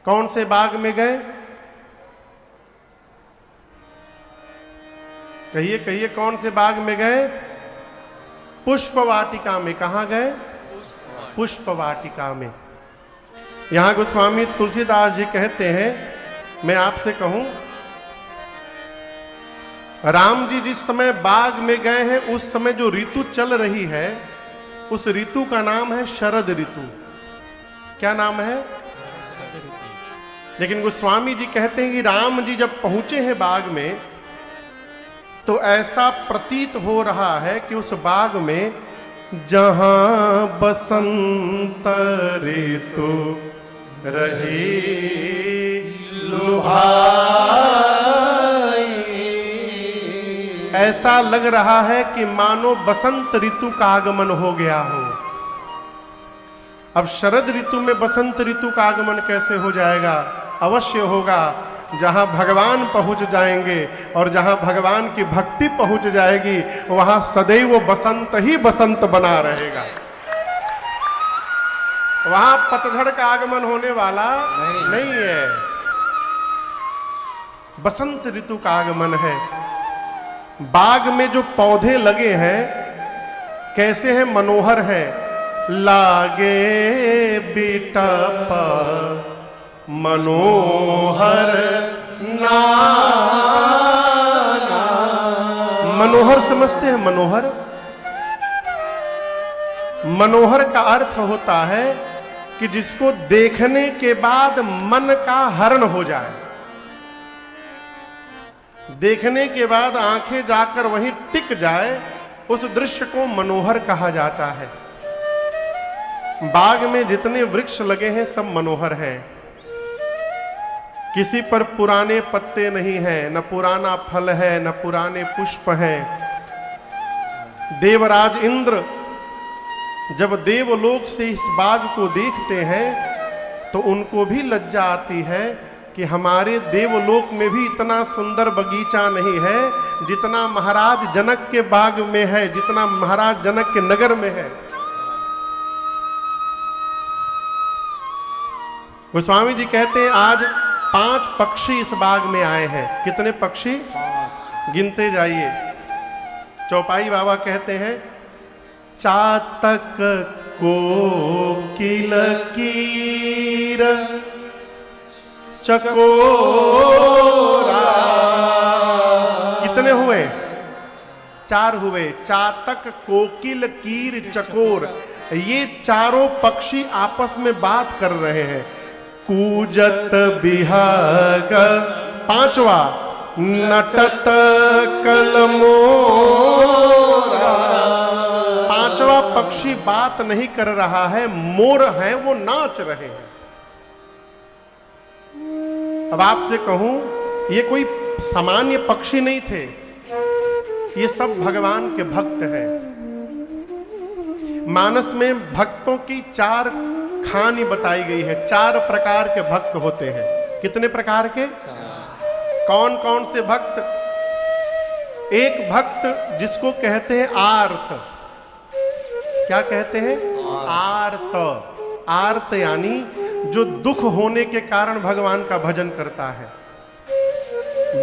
कौन से बाग में गए? कहिए कहिए, कौन से बाग में गए? पुष्प वाटिका में। कहां गए? पुष्प वाटिका में। यहां गोस्वामी तुलसीदास जी कहते हैं, मैं आपसे कहूं, राम जी जिस समय बाग में गए हैं उस समय जो ऋतु चल रही है उस ऋतु का नाम है शरद ऋतु। क्या नाम है? लेकिन गोस्वामी जी कहते हैं कि राम जी जब पहुंचे हैं बाग में तो ऐसा प्रतीत हो रहा है कि उस बाग में जहां बसंत ऋतु रही लुभाई, ऐसा लग रहा है कि मानो बसंत ऋतु का आगमन हो गया हो। अब शरद ऋतु में बसंत ऋतु का आगमन कैसे हो जाएगा? अवश्य होगा। जहां भगवान पहुंच जाएंगे और जहां भगवान की भक्ति पहुंच जाएगी वहां सदैव बसंत ही बसंत बना रहेगा। वहां पतझड़ का आगमन होने वाला नहीं है। बसंत ऋतु का आगमन है। बाग में जो पौधे लगे हैं कैसे हैं? मनोहर है। लागे बिटप मनोहर नाना। मनोहर समझते हैं? मनोहर, मनोहर का अर्थ होता है कि जिसको देखने के बाद मन का हरण हो जाए। देखने के बाद आंखें जाकर वहीं टिक जाए, उस दृश्य को मनोहर कहा जाता है। बाग में जितने वृक्ष लगे हैं सब मनोहर हैं। किसी पर पुराने पत्ते नहीं हैं, न पुराना फल है, न पुराने पुष्प हैं। देवराज इंद्र जब देवलोक से इस बाग को देखते हैं तो उनको भी लज्जा आती है कि हमारे देवलोक में भी इतना सुंदर बगीचा नहीं है जितना महाराज जनक के बाग में है, जितना महाराज जनक के नगर में है। गोस्वामी जी कहते हैं आज 5 पक्षी इस बाग में आए हैं। कितने पक्षी? 5। गिनते जाइए। चौपाई बाबा कहते हैं, चातक कोकिल कीर चकोरा। कितने हुए? 4 हुए। चातक, कोकिल, कीर, चकोर, ये चारों पक्षी आपस में बात कर रहे हैं। कूजत बिहाग 5वां, नटत कलमोरा। 5वां पक्षी बात नहीं कर रहा है, मोर हैं वो नाच रहे हैं। अब आपसे कहूं, ये कोई सामान्य पक्षी नहीं थे, ये सब भगवान के भक्त हैं। मानस में भक्तों की 4 खानी बताई गई है। 4 प्रकार के भक्त होते हैं। कितने प्रकार के? 4। कौन कौन से भक्त? एक भक्त जिसको कहते हैं आर्त। क्या कहते हैं? आर्त। आर्त यानी जो दुख होने के कारण भगवान का भजन करता है।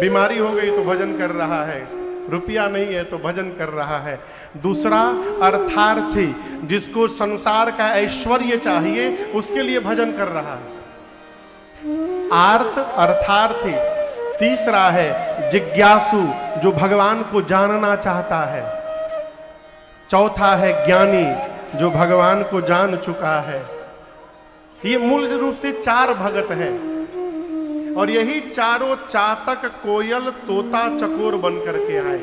बीमारी हो गई तो भजन कर रहा है, रुपया नहीं है तो भजन कर रहा है। दूसरा अर्थार्थी, जिसको संसार का ऐश्वर्य चाहिए उसके लिए भजन कर रहा है। आर्त, अर्थार्थी। तीसरा है जिज्ञासु, जो भगवान को जानना चाहता है। चौथा है ज्ञानी, जो भगवान को जान चुका है। ये मूल रूप से 4 भगत हैं और यही चारों चातक, कोयल, तोता, चकोर बन करके आए,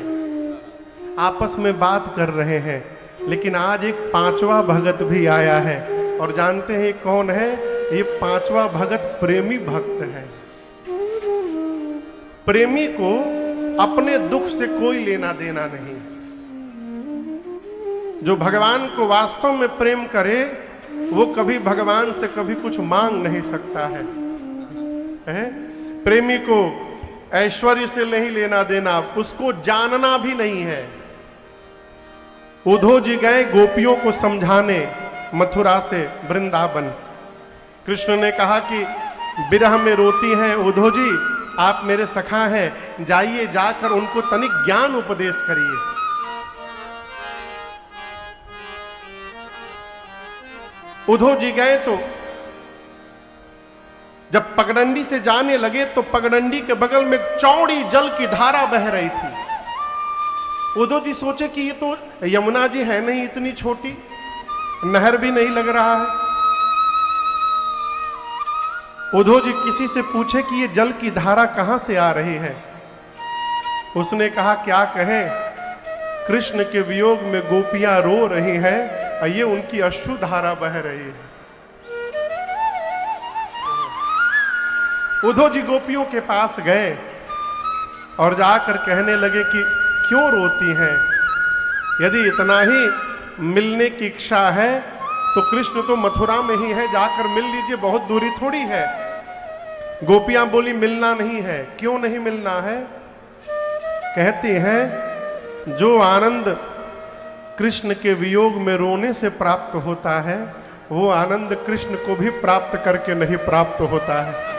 आपस में बात कर रहे हैं। लेकिन आज एक 5वां भगत भी आया है और जानते हैं कौन है? ये 5वां भगत प्रेमी भक्त है। प्रेमी को अपने दुख से कोई लेना देना नहीं। जो भगवान को वास्तव में प्रेम करे वो कभी भगवान से कभी कुछ मांग नहीं सकता है। प्रेमी को ऐश्वर्य से नहीं लेना देना, उसको जानना भी नहीं है। उद्धव जी गए गोपियों को समझाने मथुरा से वृंदावन। कृष्ण ने कहा कि विरह में रोती हैं। उद्धव जी आप मेरे सखा हैं, जाइए जाकर उनको तनिक ज्ञान उपदेश करिए। उद्धव जी गए तो जब पगडंडी से जाने लगे तो पगडंडी के बगल में चौड़ी जल की धारा बह रही थी। उद्धव जी सोचे कि ये तो यमुना जी है नहीं, इतनी छोटी नहर भी नहीं लग रहा है। उद्धव जी किसी से पूछे कि ये जल की धारा कहां से आ रही है। उसने कहा क्या कहें, कृष्ण के वियोग में गोपियां रो रही हैं और ये उनकी अश्रु धारा बह रही है। उद्धव जी गोपियों के पास गए और जाकर कहने लगे कि क्यों रोती हैं, यदि इतना ही मिलने की इच्छा है तो कृष्ण तो मथुरा में ही है, जाकर मिल लीजिए, बहुत दूरी थोड़ी है। गोपियां बोली मिलना नहीं है। क्यों नहीं मिलना है? कहती हैं जो आनंद कृष्ण के वियोग में रोने से प्राप्त होता है वो आनंद कृष्ण को भी प्राप्त करके नहीं प्राप्त होता है।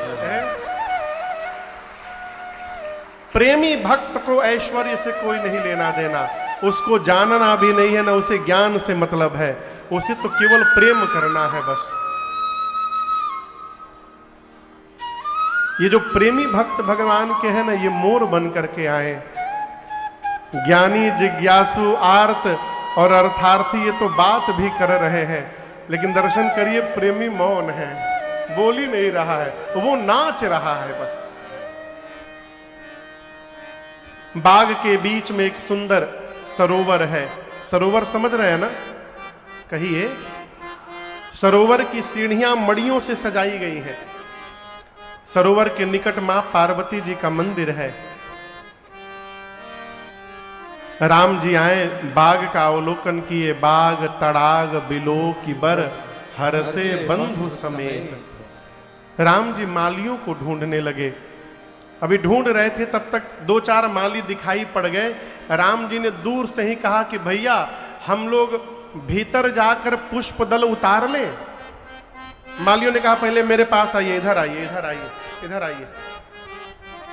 प्रेमी भक्त को ऐश्वर्य से कोई नहीं लेना देना, उसको जानना भी नहीं है, ना उसे ज्ञान से मतलब है, उसे तो केवल प्रेम करना है बस। ये जो प्रेमी भक्त भगवान के हैं ना, ये मोर बन करके आए। ज्ञानी जिज्ञासु आर्त और अर्थार्थी ये तो बात भी कर रहे हैं, लेकिन दर्शन करिए प्रेमी मौन है, बोल ही नहीं रहा है, वो नाच रहा है बस। बाग के बीच में एक सुंदर सरोवर है। सरोवर समझ रहे हैं ना? कहिए। सरोवर की सीढ़ियां मड़ियों से सजाई गई हैं। सरोवर के निकट मां पार्वती जी का मंदिर है। राम जी आए, बाग का अवलोकन किए, बाग तड़ाग बिलो की बर हर से बंधु समेत। राम जी मालियों को ढूंढने लगे। अभी ढूंढ रहे थे तब तक दो चार माली दिखाई पड़ गए। राम जी ने दूर से ही कहा कि भैया हम लोग भीतर जाकर पुष्प दल उतार लें। मालियों ने कहा पहले मेरे पास आइए, इधर आइए, इधर आइए, इधर आइए।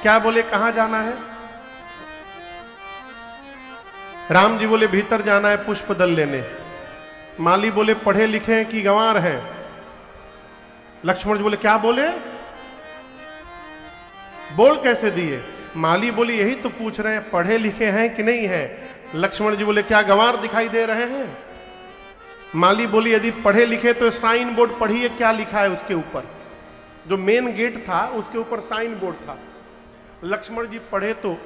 क्या बोले, कहां जाना है? राम जी बोले भीतर जाना है पुष्प दल लेने। माली बोले पढ़े लिखे हैं कि गंवार हैं? लक्ष्मण जी बोले क्या बोले, बोल कैसे दिए? माली बोली यही तो पूछ रहे हैं, पढ़े लिखे हैं कि नहीं है? लक्ष्मण जी बोले क्या गंवार दिखाई दे रहे हैं? माली बोली यदि पढ़े लिखे तो साइन बोर्ड पढ़िए, क्या लिखा है उसके ऊपर। जो मेन गेट था उसके ऊपर साइन बोर्ड था। लक्ष्मण जी पढ़े तो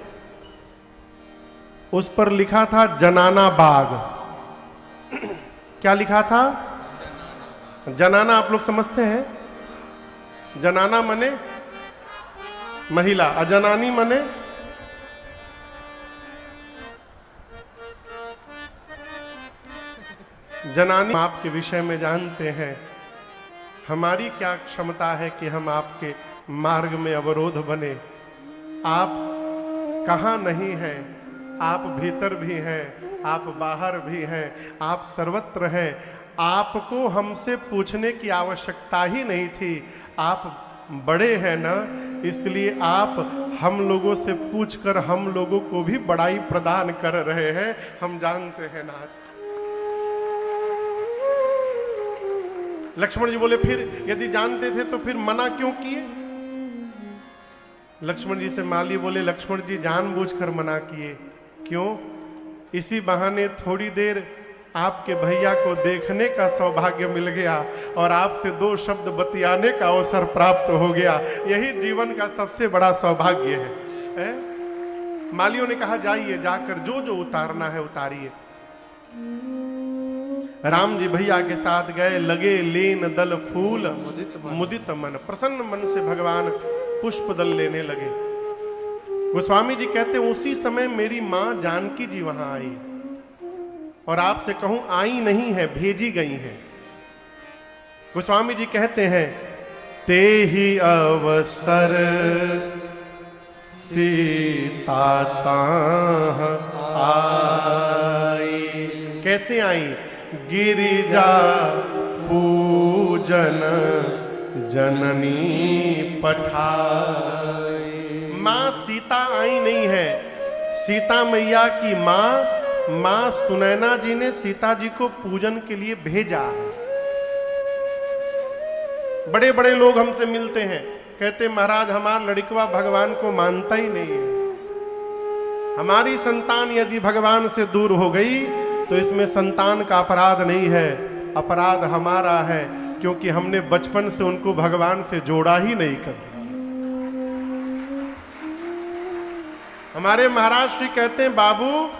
उस पर लिखा था जनाना बाग। क्या लिखा था? जनाना आप लोग समझते हैं? जनाना मने महिला, अजनानी मने जनानी। आपके विषय में जानते हैं, हमारी क्या क्षमता है कि हम आपके मार्ग में अवरोध बने। आप कहाँ नहीं हैं, आप भीतर भी हैं, आप बाहर भी हैं, आप सर्वत्र हैं। आपको हमसे पूछने की आवश्यकता ही नहीं थी। आप बड़े हैं ना, इसलिए आप हम लोगों से पूछकर हम लोगों को भी बड़ाई प्रदान कर रहे हैं। हम जानते हैं नाथ। लक्ष्मण जी बोले फिर यदि जानते थे तो फिर मना क्यों किए? लक्ष्मण जी से माली बोले लक्ष्मण जी जानबूझकर मना किए। क्यों? इसी बहाने थोड़ी देर आपके भैया को देखने का सौभाग्य मिल गया और आपसे दो शब्द बतियाने का अवसर प्राप्त हो गया। यही जीवन का सबसे बड़ा सौभाग्य है? मालियों ने कहा जाइए, जाकर जो जो उतारना है उतारिए। राम जी भैया के साथ गए, लगे लेन दल फूल मुदित मन। प्रसन्न मन से भगवान पुष्प दल लेने लगे। गोस्वामी जी कहते हैं उसी समय मेरी मां जानकी जी वहां आई, और आपसे कहूं आई नहीं है, भेजी गई हैं। गोस्वामी जी कहते हैं ते ही अवसर सीता आई। कैसे आई? गिरिजा पूजन जननी पठाई। मां सीता आई नहीं है, सीता मैया की मां सुनैना जी ने सीता जी को पूजन के लिए भेजा है। बड़े बड़े लोग हमसे मिलते हैं, कहते महाराज हमारा लड़कवा भगवान को मानता ही नहीं है, हमारी संतान यदि भगवान से दूर हो गई तो इसमें संतान का अपराध नहीं है, अपराध हमारा है, क्योंकि हमने बचपन से उनको भगवान से जोड़ा ही नहीं कभी। हमारे महाराज श्री कहते हैं बाबू,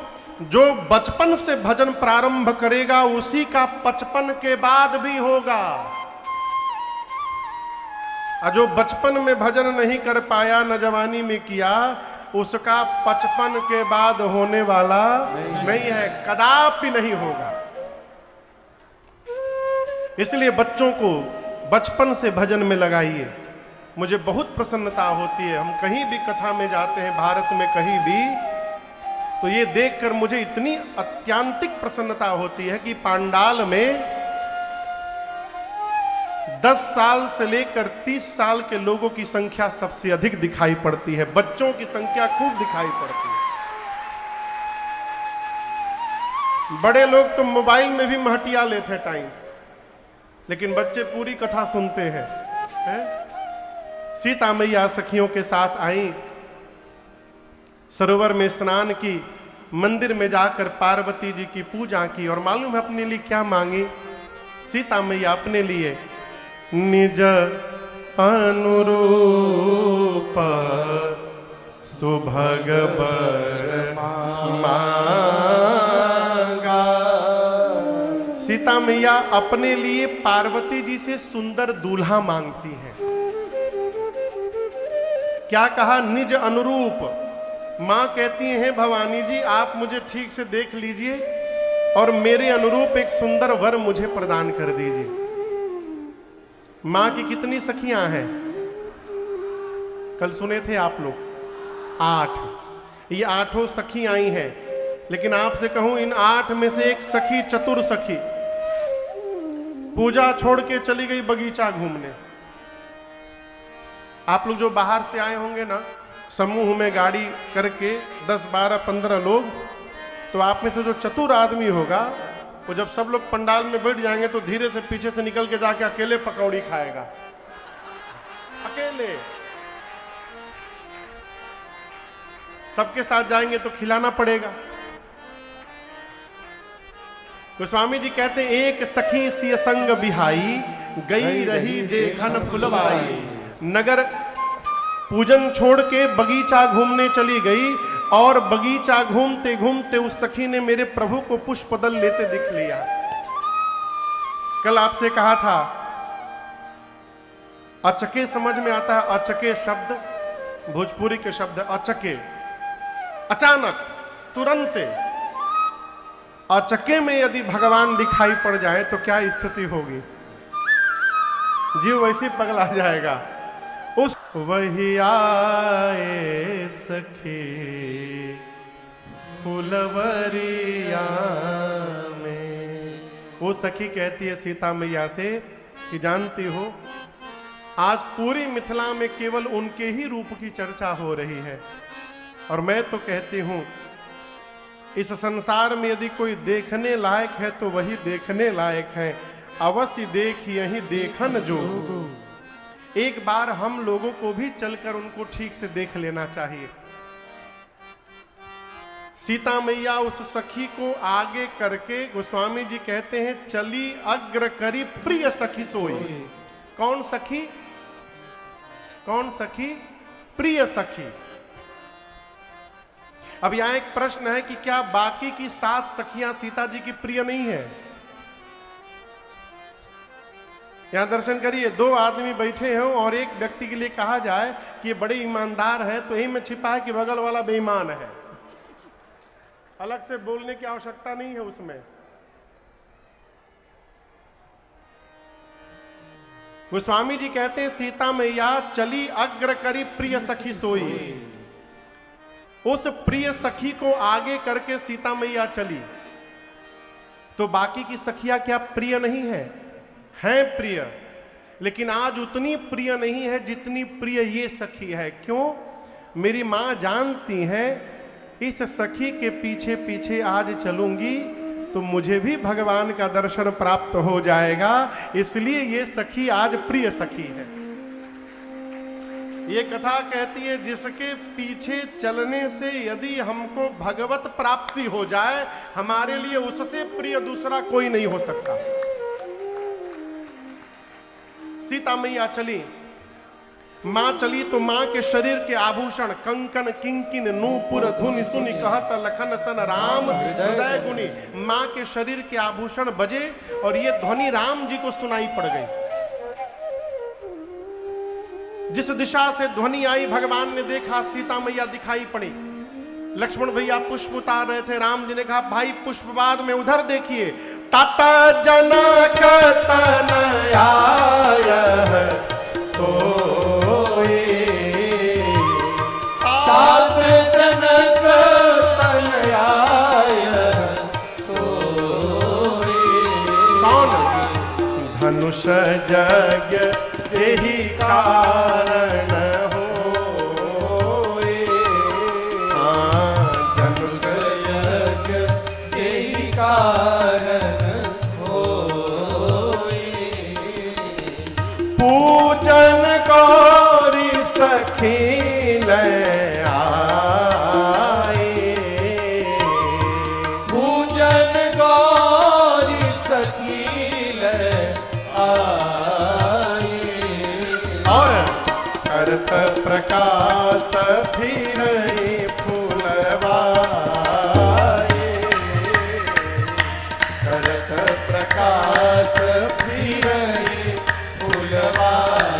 जो बचपन से भजन प्रारंभ करेगा उसी का 55 के बाद भी होगा, और जो बचपन में भजन नहीं कर पाया, न जवानी में किया, उसका 55 के बाद होने वाला नहीं है, कदापि नहीं होगा। इसलिए बच्चों को बचपन से भजन में लगाइए। मुझे बहुत प्रसन्नता होती है, हम कहीं भी कथा में जाते हैं, भारत में कहीं भी, तो ये देखकर मुझे इतनी अत्यांतिक प्रसन्नता होती है कि पांडाल में 10 साल से लेकर 30 साल के लोगों की संख्या सबसे अधिक दिखाई पड़ती है, बच्चों की संख्या खूब दिखाई पड़ती है। बड़े लोग तो मोबाइल में भी महटिया लेते हैं टाइम, लेकिन बच्चे पूरी कथा सुनते हैं, सीता मैया सखियों के साथ आई, सरोवर में स्नान की, मंदिर में जाकर पार्वती जी की पूजा की, और मालूम है अपने लिए क्या मांगी सीता मैया? अपने लिए निज अनुरूप सुभग बर मांगा। सीता मैया अपने लिए पार्वती जी से सुंदर दूल्हा मांगती हैं। क्या कहा? निज अनुरूप। मां कहती हैं भवानी जी आप मुझे ठीक से देख लीजिए और मेरे अनुरूप एक सुंदर वर मुझे प्रदान कर दीजिए। मां की कितनी सखियां हैं? कल सुने थे आप लोग, 8। ये 8 सखी आई हैं, लेकिन आपसे कहूं इन 8 में से एक सखी चतुर सखी पूजा छोड़ के चली गई बगीचा घूमने। आप लोग जो बाहर से आए होंगे ना, समूह में गाड़ी करके 10, 12, 15 लोग, तो आप में से जो चतुर आदमी होगा वो जब सब लोग पंडाल में बैठ जाएंगे तो धीरे से पीछे से निकल के जाके अकेले पकौड़ी खाएगा, अकेले। सबके साथ जाएंगे तो खिलाना पड़ेगा। गोस्वामी जी कहते हैं एक सखी सिय संग बिहाई, गई रही देखन फुलवाई। नगर पूजन छोड़ के बगीचा घूमने चली गई, और बगीचा घूमते घूमते उस सखी ने मेरे प्रभु को पुष्पदल लेते दिख लिया। कल आपसे कहा था अचके समझ में आता है। अचके शब्द भोजपुरी के शब्द, अचके अचानक, तुरंत। अचके में यदि भगवान दिखाई पड़ जाए तो क्या स्थिति होगी? जीव वैसे पगला जाएगा। उस वही आए सखी फुलवरिया में। वो सखी कहती है सीता मैया से कि जानती हो आज पूरी मिथिला में केवल उनके ही रूप की चर्चा हो रही है, और मैं तो कहती हूं इस संसार में यदि कोई देखने लायक है तो वही देखने लायक है। अवश्य देख यही देखन जो। एक बार हम लोगों को भी चलकर उनको ठीक से देख लेना चाहिए। सीता मैया उस सखी को आगे करके गोस्वामी जी कहते हैं चली अग्र करी प्रिय सखी सोई। कौन सखी? कौन सखी? प्रिय सखी। अब यहां एक प्रश्न है कि क्या बाकी की 7 सखियां सीता जी की प्रिय नहीं है? यहां दर्शन करिए, 2 आदमी बैठे हैं और एक व्यक्ति के लिए कहा जाए कि ये बड़े ईमानदार है, तो यही में छिपा है कि बगल वाला बेईमान है। अलग से बोलने की आवश्यकता नहीं है उसमें। गोस्वामी जी कहते हैं सीता मैया चली अग्र करी प्रिय सखी सोई। उस प्रिय सखी को आगे करके सीता मैया चली, तो बाकी की सखियां क्या प्रिय नहीं है? हैं प्रिय, लेकिन आज उतनी प्रिय नहीं है जितनी प्रिय ये सखी है। क्यों? मेरी माँ जानती है इस सखी के पीछे पीछे आज चलूंगी तो मुझे भी भगवान का दर्शन प्राप्त हो जाएगा, इसलिए ये सखी आज प्रिय सखी है। ये कथा कहती है जिसके पीछे चलने से यदि हमको भगवत प्राप्ति हो जाए, हमारे लिए उससे प्रिय दूसरा कोई नहीं हो सकता। सीता मैया चली, मां चली तो मां के शरीर के आभूषण कंकन किंकिन नूपुर धुनि सुनि कहत लखन सन राम हृदय गुनी। मां के शरीर के आभूषण बजे और ये ध्वनि राम जी को सुनाई पड़ गई। जिस दिशा से ध्वनि आई भगवान ने देखा, सीता मैया दिखाई पड़ी। लक्ष्मण भैया पुष्प उतार रहे थे, राम जी ने कहा भाई पुष्प बाद में उधर देखिए। तात जनक तनया सोए, तात जनक तनया सोए। कौन? धनुष जग यही कारण होए, धनुष जग यही कारण होए। पूजन गौरी सखी ले आए, पूजन गौरी सखी ले आए। और करत प्रकाश फिर फूलवाए, करत प्रकाश फिर फूलवाए,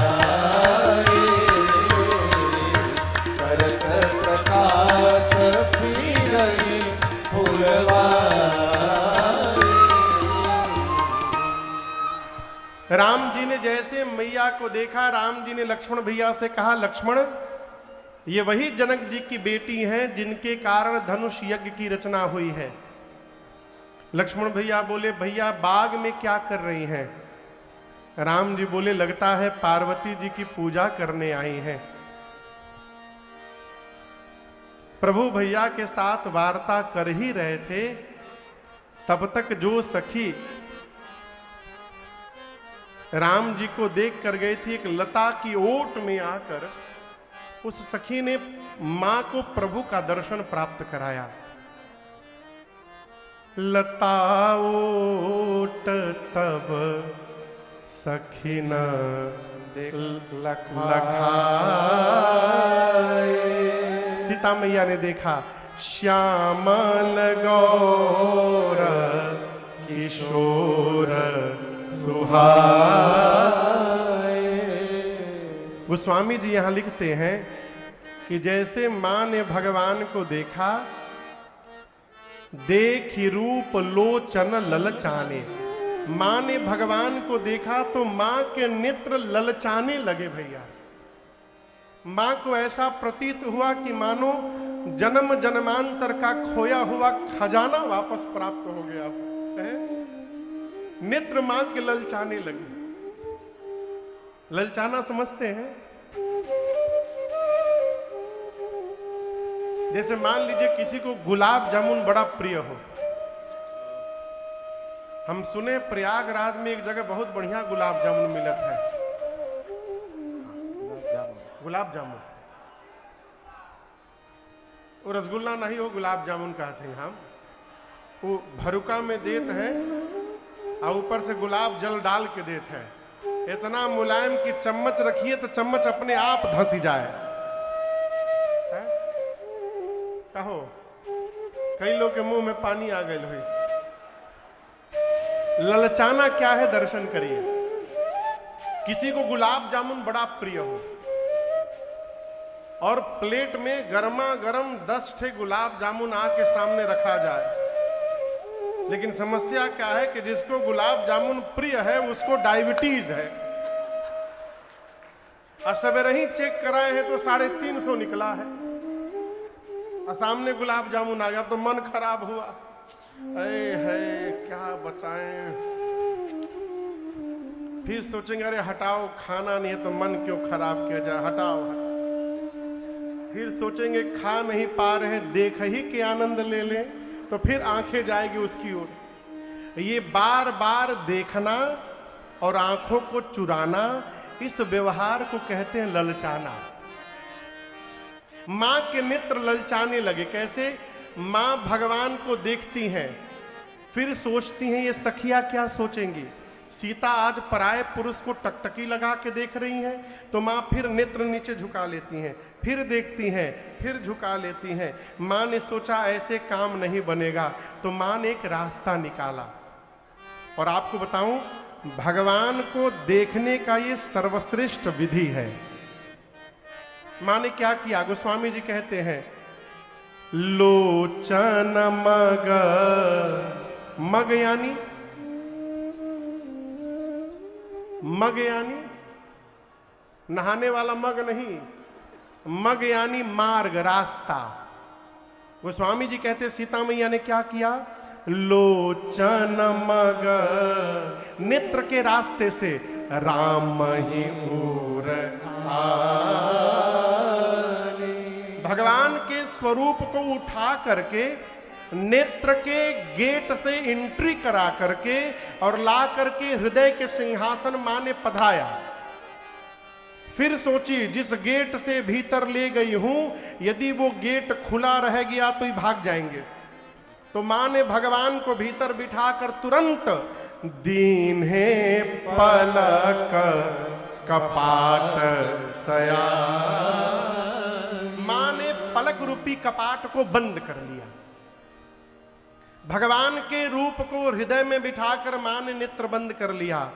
करत प्रकाश फिर फूलवाए। राम जी ने जैसे मैया को देखा, राम जी ने लक्ष्मण भैया से कहा लक्ष्मण ये वही जनक जी की बेटी हैं जिनके कारण धनुष यज्ञ की रचना हुई है। लक्ष्मण भैया बोले भैया बाग में क्या कर रही हैं? राम जी बोले लगता है पार्वती जी की पूजा करने आई हैं। प्रभु भैया के साथ वार्ता कर ही रहे थे, तब तक जो सखी राम जी को देख कर गई थी, एक लता की ओट में आकर उस सखी ने मां को प्रभु का दर्शन प्राप्त कराया। लता ओट तब सखी न लखाए। सीता मैया ने देखा श्यामल गौर किशोर गोस्वामी जी यहां लिखते हैं कि जैसे मां ने भगवान को देखा, देखी रूप लोचन ललचाने। मां ने भगवान को देखा तो मां के नेत्र ललचाने लगे भैया। मां को ऐसा प्रतीत हुआ कि मानो जन्म जन्मांतर का खोया हुआ खजाना वापस प्राप्त हो गया है। नेत्र मां के ललचाने लगे। ललचाना समझते हैं? जैसे मान लीजिए किसी को गुलाब जामुन बड़ा प्रिय हो। हम सुने प्रयागराज में एक जगह बहुत बढ़िया गुलाब जामुन मिलत है। गुलाब जामुन वो रसगुल्ला नहीं हो, गुलाब जामुन कहते हैं हम। वो भरुका में देते हैं और ऊपर से गुलाब जल डाल के देते हैं। इतना मुलायम कि चम्मच रखिए तो चम्मच अपने आप धंसी जाए। कहो कई लोग के मुंह में पानी आ गए हुई। ललचाना क्या है? दर्शन करिए। किसी को गुलाब जामुन बड़ा प्रिय हो और प्लेट में गर्मा गर्म 10 ठे गुलाब जामुन आके सामने रखा जाए, लेकिन समस्या क्या है कि जिसको गुलाब जामुन प्रिय है उसको डायबिटीज है। और सवेरे ही चेक कराए हैं तो 350 निकला है और सामने गुलाब जामुन आ गया, तो मन खराब हुआ। अरे है क्या बताएं। फिर सोचेंगे अरे हटाओ, खाना नहीं है तो मन क्यों खराब किया जाए, हटाओ। फिर सोचेंगे खा नहीं पा रहे हैं, देख ही के आनंद ले लें, तो फिर आंखें जाएगी उसकी ओर। ये बार बार देखना और आंखों को चुराना, इस व्यवहार को कहते हैं ललचाना। मां के नेत्र ललचाने लगे। कैसे? मां भगवान को देखती हैं, फिर सोचती हैं ये सखियां क्या सोचेंगी। सीता आज पराये पुरुष को टकटकी लगा के देख रही हैं, तो मां फिर नेत्र नीचे झुका लेती हैं, फिर देखती हैं, फिर झुका लेती हैं। मां ने सोचा ऐसे काम नहीं बनेगा, तो मां ने एक रास्ता निकाला। और आपको बताऊं, भगवान को देखने का ये सर्वश्रेष्ठ विधि है। मां ने क्या किया? गोस्वामी जी कहते हैं, लोचन मग, मग यानी नहाने वाला मग नहीं, मग यानी मार्ग, रास्ता। गोस्वामी जी कहते सीता मैया ने क्या किया? लोचन मग, नेत्र के रास्ते से राम ही उर आने। भगवान के स्वरूप को उठा करके नेत्र के गेट से एंट्री करा करके और ला करके हृदय के सिंहासन मां ने पधराया। फिर सोची जिस गेट से भीतर ले गई हूं, यदि वो गेट खुला रह गया तो ही भाग जाएंगे। तो मां ने भगवान को भीतर बिठाकर तुरंत दीन है पलक कपाट सया, मां ने पलक रूपी कपाट को बंद कर लिया। भगवान के रूप को हृदय में बिठाकर मां ने नेत्र बंद कर लिया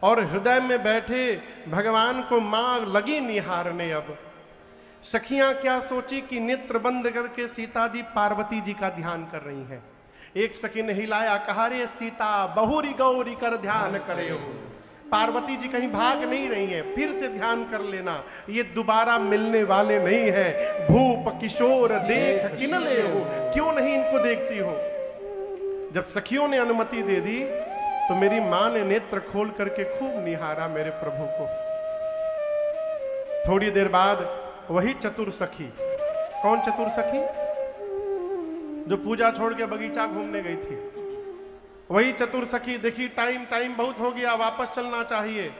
और हृदय में बैठे भगवान को मां लगी निहारने। अब सखियां क्या सोची कि नेत्र बंद करके सीता जी पार्वती जी का ध्यान कर रही हैं। एक सखी ने हिलाया, कहा रे सीता बहुरी गौरी कर ध्यान करे हो। पार्वती जी कहीं भाग नहीं रही हैं, फिर से ध्यान कर लेना, ये दोबारा मिलने वाले नहीं है। भूप किशोर देख किन ले हो, क्यों नहीं इनको देखती हो। जब सखियों ने अनुमति दे दी तो मेरी मां ने नेत्र खोल करके खूब निहारा मेरे प्रभु को। थोड़ी देर बाद वही चतुर सखी, कौन चतुर सखी? जो पूजा छोड़ के बगीचा घूमने गई थी, वही चतुर सखी देखी टाइम बहुत हो गया, वापस चलना चाहिए।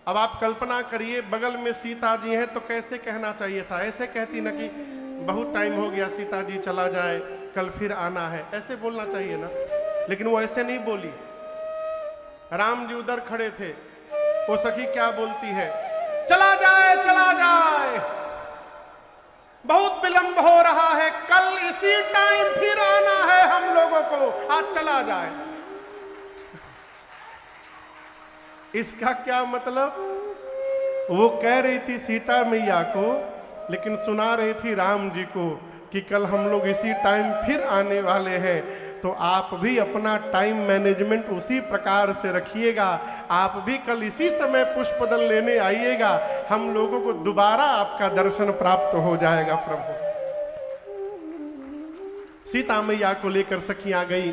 अब आप कल्पना करिए बगल में सीता जी हैं तो कैसे कहना चाहिए था? ऐसे कहती ना कि बहुत टाइम हो गया, सीता जी चला जाए, कल फिर आना है, ऐसे बोलना चाहिए ना। लेकिन वो ऐसे नहीं बोली। राम जी उधर खड़े थे, वो सखी क्या बोलती है? चला जाए चला जाए, बहुत विलंब हो रहा है, कल इसी टाइम फिर आना है हम लोगों को, आज चला जाए। इसका क्या मतलब? वो कह रही थी सीता मैया को, लेकिन सुना रही थी राम जी को कि कल हम लोग इसी टाइम फिर आने वाले हैं। तो आप भी अपना टाइम मैनेजमेंट उसी प्रकार से रखिएगा, आप भी कल इसी समय पुष्पदल लेने आइएगा, हम लोगों को दोबारा आपका दर्शन प्राप्त हो जाएगा। प्रभु सीता मैया को लेकर सखियां गई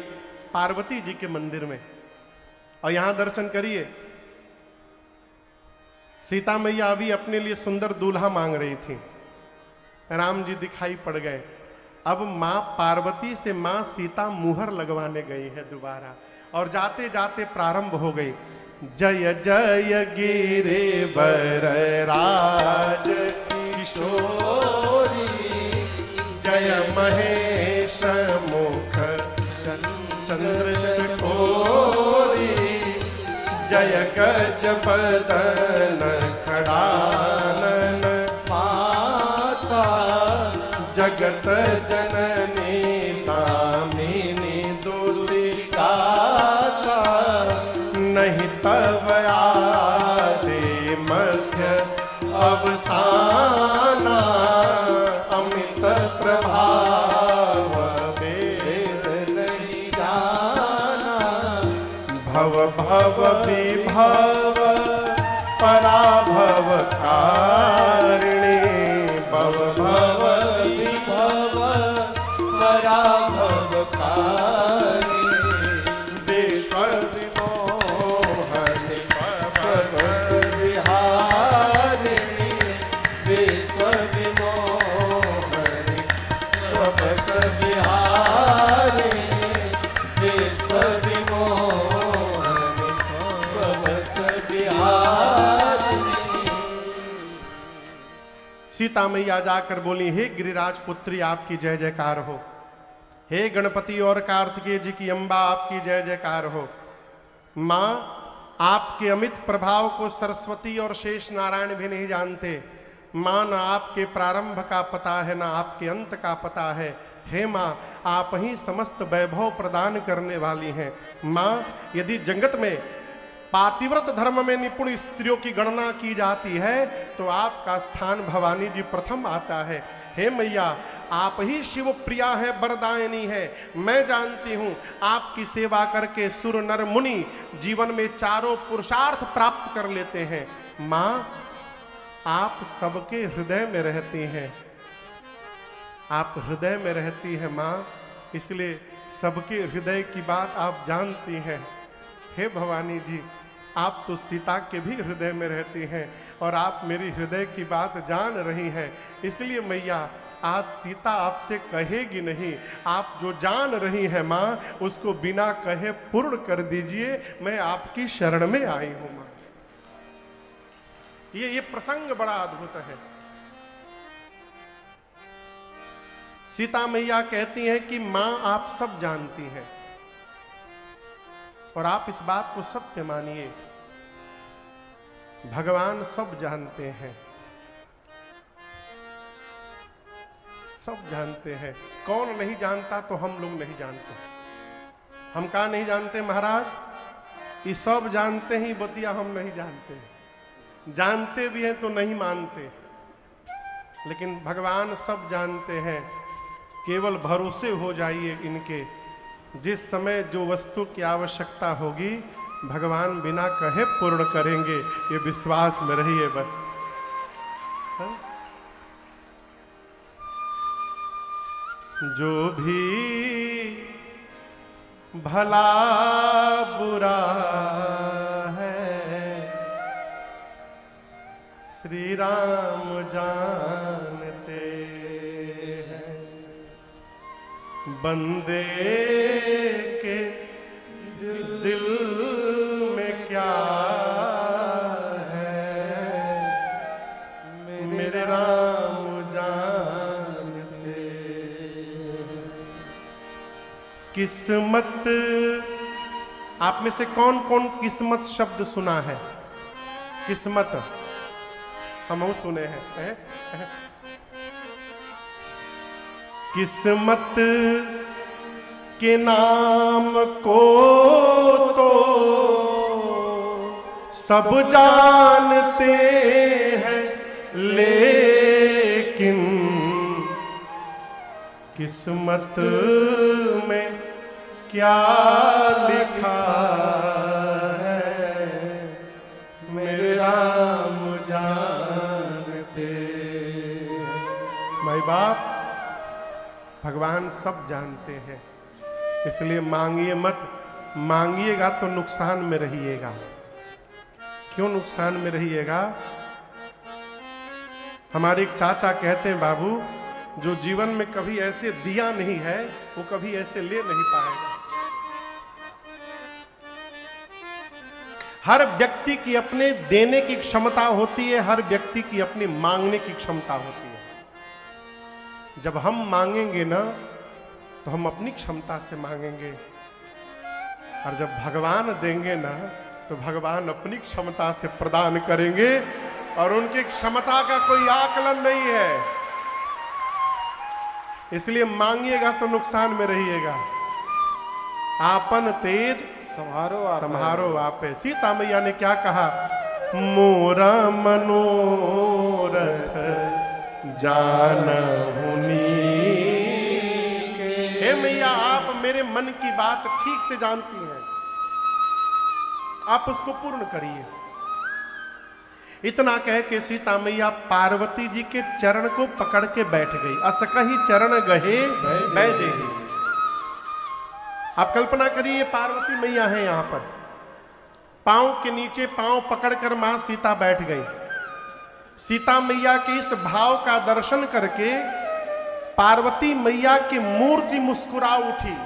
पार्वती जी के मंदिर में, और यहां दर्शन करिए, सीता मैया अभी अपने लिए सुंदर दूल्हा मांग रही थी। राम जी दिखाई पड़ गए। अब मां पार्वती से मां सीता मुहर लगवाने गई है दोबारा, और जाते जाते प्रारंभ हो गई, जय जय गिरे बर राज किशोरी, जय महेश मुख चंद्र चकोरी, जय गज बदन खड़ानन माता, जगत जननी दामिनी दुर्गाता, नहीं तब आदि मध्य अवसाना, अमित प्रभाव वेद नहीं जाना, भव भव विभव पराभव कारिणी, भव भव विभव पराभव कारिणी, देश विमोहन भव सीता मैया जाकर बोली, हे गिरिराज पुत्री आपकी जय जयकार हो, हे गणपति और कार्तिकेय जी की अम्बा आपकी जय जयकार हो। माँ, आपके अमित प्रभाव को सरस्वती और शेष नारायण भी नहीं जानते। माँ, ना आपके प्रारंभ का पता है, ना आपके अंत का पता है। हे माँ, आप ही समस्त वैभव प्रदान करने वाली हैं। माँ, यदि जगत में पातिव्रत धर्म में निपुण स्त्रियों की गणना की जाती है तो आपका स्थान भवानी जी प्रथम आता है। हे मैया, आप ही शिव प्रिया है, वरदायिनी है। मैं जानती हूं आपकी सेवा करके सुर नर मुनि जीवन में चारों पुरुषार्थ प्राप्त कर लेते हैं। मां, आप सबके हृदय में रहती हैं, आप हृदय में रहती हैं मां, इसलिए सबके हृदय की बात आप जानती हैं। हे भवानी जी, आप तो सीता के भी हृदय में रहती हैं और आप मेरी हृदय की बात जान रही हैं। इसलिए मैया, आज सीता आपसे कहेगी नहीं, आप जो जान रही हैं माँ, उसको बिना कहे पूर्ण कर दीजिए। मैं आपकी शरण में आई हूं माँ। ये प्रसंग बड़ा अद्भुत है। सीता मैया कहती हैं कि मां, आप सब जानती हैं और आप इस बात को सत्य मानिए, भगवान सब जानते हैं, सब जानते हैं। कौन नहीं जानता? तो हम लोग नहीं जानते। हम कहा नहीं जानते महाराज? ये सब जानते ही, बतिया हम नहीं जानते। जानते भी हैं तो नहीं मानते, लेकिन भगवान सब जानते हैं। केवल भरोसे हो जाइए इनके, जिस समय जो वस्तु की आवश्यकता होगी भगवान बिना कहे पूर्ण करेंगे, ये विश्वास में रहिए बस। हाँ? जो भी भला बुरा है श्री राम जानते हैं, बंदे के दिल में क्या है मेरे राम जानते हैं। किस्मत, आप में से कौन कौन किस्मत शब्द सुना है? किस्मत हम सुने हैं। किस्मत के नाम को तो सब जानते हैं, लेकिन किस्मत में क्या लिखा है मेरे राम जानते हैं। माई बाप, भगवान सब जानते हैं, इसलिए मांगिए मत। मांगिएगा तो नुकसान में रहिएगा। क्यों नुकसान में रहिएगा? हमारे एक चाचा कहते हैं, बाबू, जो जीवन में कभी ऐसे दिया नहीं है वो कभी ऐसे ले नहीं पाएगा। हर व्यक्ति की अपने देने की क्षमता होती है, हर व्यक्ति की अपनी मांगने की क्षमता होती है। जब हम मांगेंगे ना तो हम अपनी क्षमता से मांगेंगे, और जब भगवान देंगे ना तो भगवान अपनी क्षमता से प्रदान करेंगे, और उनकी क्षमता का कोई आकलन नहीं है। इसलिए मांगिएगा तो नुकसान में रहिएगा। आपन तेज संहारो आपे। सीता मैया ने क्या कहा? मोरा मनोरथ जानहुनी। हे मैया, आप मेरे मन की बात ठीक से जानती हैं, आप उसको पूर्ण करिए। इतना कह के सीता मैया पार्वती जी के चरण को पकड़ के बैठ गई। असकही चरण गहे बैठे। आप कल्पना करिए, पार्वती मैया है यहां पर, पांव के नीचे पांव पकड़कर मां सीता बैठ गई। सीता मैया के इस भाव का दर्शन करके पार्वती मैया की मूर्ति मुस्कुरा उठी।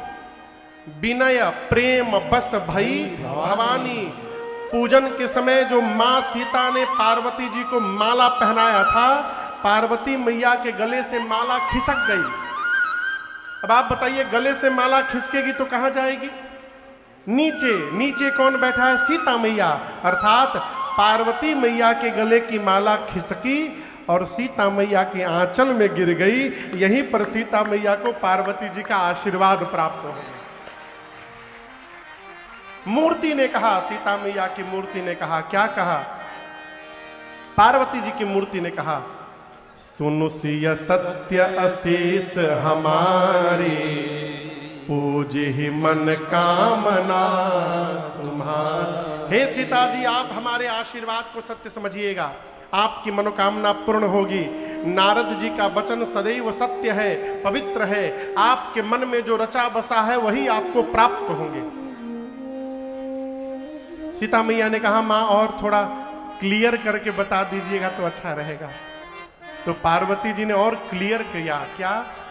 विनय प्रेम बस भई भवानी। पूजन के समय जो मां सीता ने पार्वती जी को माला पहनाया था, पार्वती मैया के गले से माला खिसक गई। अब आप बताइए, गले से माला खिसकेगी तो कहां जाएगी? नीचे। नीचे कौन बैठा है? सीता मैया। अर्थात पार्वती मैया के गले की माला खिसकी और सीता मैया के आंचल में गिर गई। यहीं पर सीता मैया को पार्वती जी का आशीर्वाद प्राप्त हो गया। मूर्ति ने कहा, सीता मैया की मूर्ति ने कहा, क्या कहा? पार्वती जी की मूर्ति ने कहा, सुनु सिय सत्य अशीष हमारी, पूजे ही मन कामना तुम्हारी। हे सीता जी, आप हमारे आशीर्वाद को सत्य समझिएगा, आपकी मनोकामना पूर्ण होगी। नारद जी का वचन सदैव सत्य है, पवित्र है। आपके मन में जो रचा बसा है वही आपको प्राप्त होंगे। सीता मैया ने कहा, मां और थोड़ा क्लियर करके बता दीजिएगा तो अच्छा रहेगा। तो पार्वती जी ने और क्लियर किया। क्या?